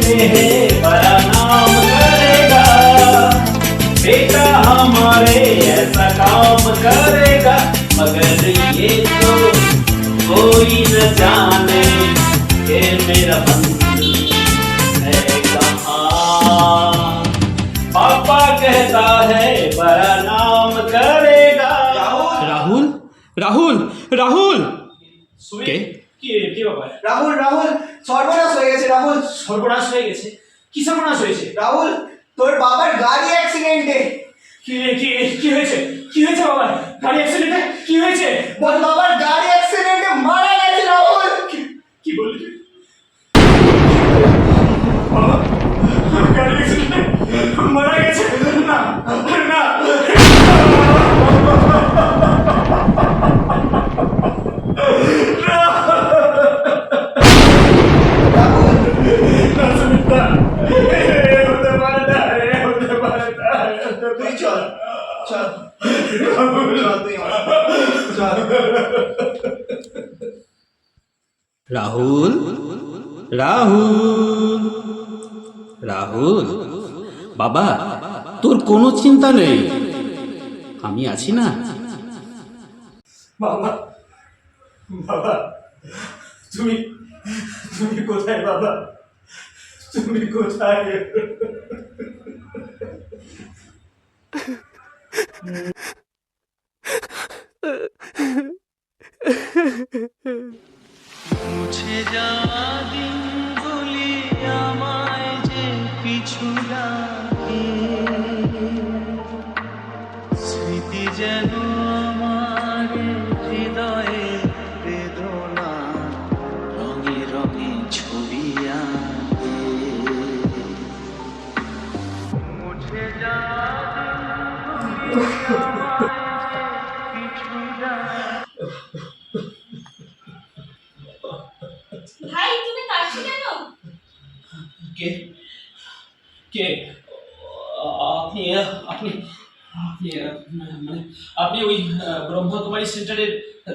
हैं बड़ा नाम करेगा, बेटा हमारे ऐसा काम करेगा, मगर ये तो कोई न जाने कि मेरा बंधु है कहाँ। पापा कहता है बड़ा नाम करेगा। রাহুল রাহুল রাহুল কে? কি বাবা? রাহুল রাহুল সর্বনাশ হয়ে গেছে রাহুল। সর্বনাশ হয়ে গেছে? কি সর্বনাশ হয়েছে? রাহুল তোর বাবার গাড়ি অ্যাক্সিডেন্টে। কি কি কি হয়েছে? কি হয়েছে বাবা? গাড়ি অ্যাক্সিডেন্টে কি হয়েছে? তোর বাবার গাড়ি অ্যাক্সিডেন্টে মারা গেছে রাহুল। কি বললি তুই? বাবা গাড়ি অ্যাক্সিডেন্টে মারা গেছে? না না তুই চল চল চল তুই চল। রাহুল রাহুল রাহুল বাবা, তোর কোনো চিন্তা নেই, আমি আছি না। বাবা বাবা তুমি তুমি কোথায় বাবা? তুমি কোথায়? মুছে যাওয়া দিনগুলি আমায় যে পিছু ডাকে, স্মৃতি যেন আমার হৃদয়ে বেদনা রঙে রঙে ছবি আঁকে। মুছে যাওয়া দিনগুলি আমায় যে পিছু ডাকে। ভাই তুমি কাঁদছো কেন? কে কে? আপনি আপনি আপনি মানে আপনি ওই ব্রহ্মকুমারী সেন্টারের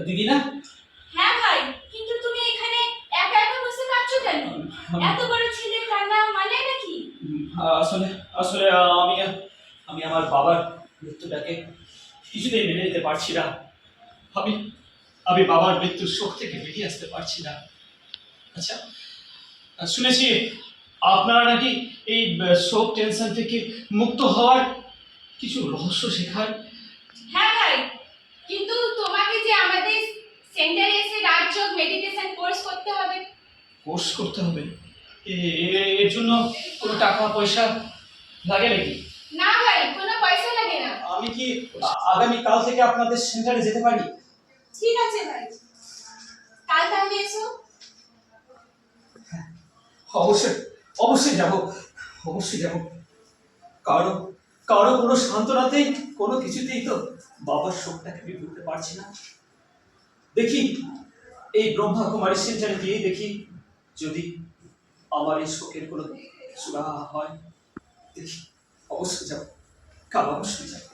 দিদি না? হ্যাঁ ভাই, কিন্তু তুমি এখানে একা একা বসে কাঁদছো কেন? এত বড় ছেলে কান্না মানে নাকি? আসলে আসলে আমি আমি আমার বাবার মৃত্যুটাকে কিছুতেই মেনে নিতে পারছি না। আমি আমি বাবার মৃত্যুর শোক থেকে বেরিয়ে আসতে পারছি না। আচ্ছা, শুনেছি আপনারা নাকি এই শোক টেনশন থেকে মুক্ত হওয়ার কিছু রহস্য শেখান। হ্যাঁ ভাই, কিন্তু তোমাকে যে আমাদের সেন্টারে এসে রাজযোগ মেডিটেশন কোর্স করতে হবে। কোর্স করতে হবে? এর জন্য কোনো টাকা পয়সা লাগে নাকি? না ভাই, কোনো পয়সা লাগে না। আমি কি আগামী কাল থেকে আপনাদের সেন্টারে যেতে পারি? ঠিক আছে ভাই, কাল তাহলে এসো। অবশ্যই অবশ্যই যাব, অবশ্যই যাব। কারো কারো কোনো সান্ত্বনাতেই কোনো কিছুতেই তো বাবার শোকটাকে আমি ভুলতে পারছি না। দেখি এই ব্রহ্মকুমারী সেন্টারে গিয়ে দেখি যদি আমার এই শোকের কোনো সুরাহা হয়। দেখি, অবশ্যই যাব, কাল অবশ্যই যাব।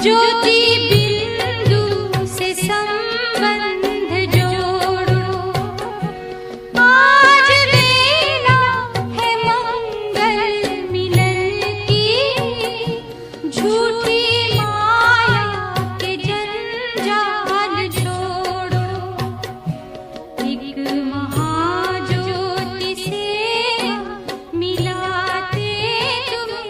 ज्योति बिंदु से संबंध जोड़ो आज वेला है मंगल मिलन की झूठी माया के जंजाल छोड़ो एक महाज्योति से मिलाते तुम्हें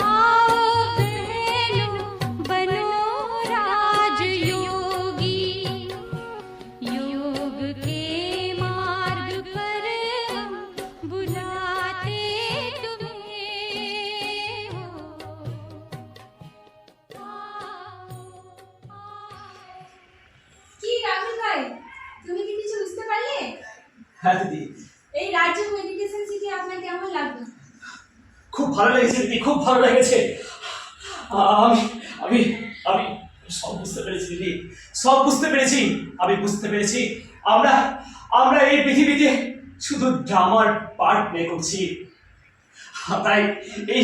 आओ बहनों बनो राजयोगी योग के मार्ग पर हम बुलाते तुम्हें কি রাহুল ভাই, তুমি কি কিছু বুঝতে পারলে? হ্যাঁ দিদি, এই রাজ্য মেডিটেশন শিখে আপনার কেমন লাগলো? খুব ভালো লেগেছে দিদি, খুব ভালো লেগেছে। আমি আমি আমি সব বুঝতে পেরেছি দিদি, সব বুঝতে পেরেছি। আমি বুঝতে পেরেছি আমরা আমরা এই পৃথিবীতে শুধু ড্রামার পার্ট প্লে করছি। তাই এই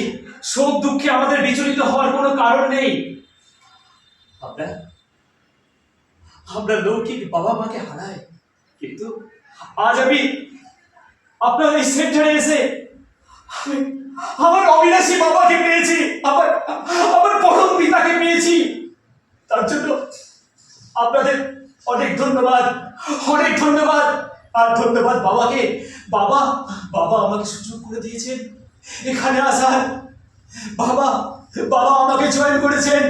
শোক দুঃখে আমাদের বিচলিত হওয়ার কোনো কারণ নেই। আমরা আমরা লৌকিক বাবা মাকে হারাই, কিন্তু আজ আমি আপনার এই সেন্টারে এসে আমি আমার অবিনাশী বাবাকে পেয়েছি, আমার আমার পরম পিতাকে পেয়েছি। তার জন্য আপনাদের অনেক ধন্যবাদ, অনেক ধন্যবাদ। আর ধন্যবাদ বাবাকে। বাবা বাবা আমাকে সুযোগ করে দিয়েছেন এখানে আসার। বাবা বাবা আমাকে জয়েন করেছেন।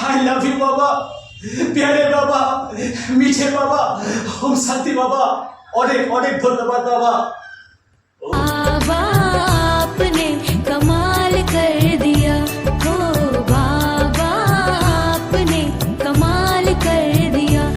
আই লাভ ইউ বাবা, প্যারে বাবা, মিঠে বাবা, ওম শান্তি বাবা। অনেক অনেক ধন্যবাদ বাবা। आवा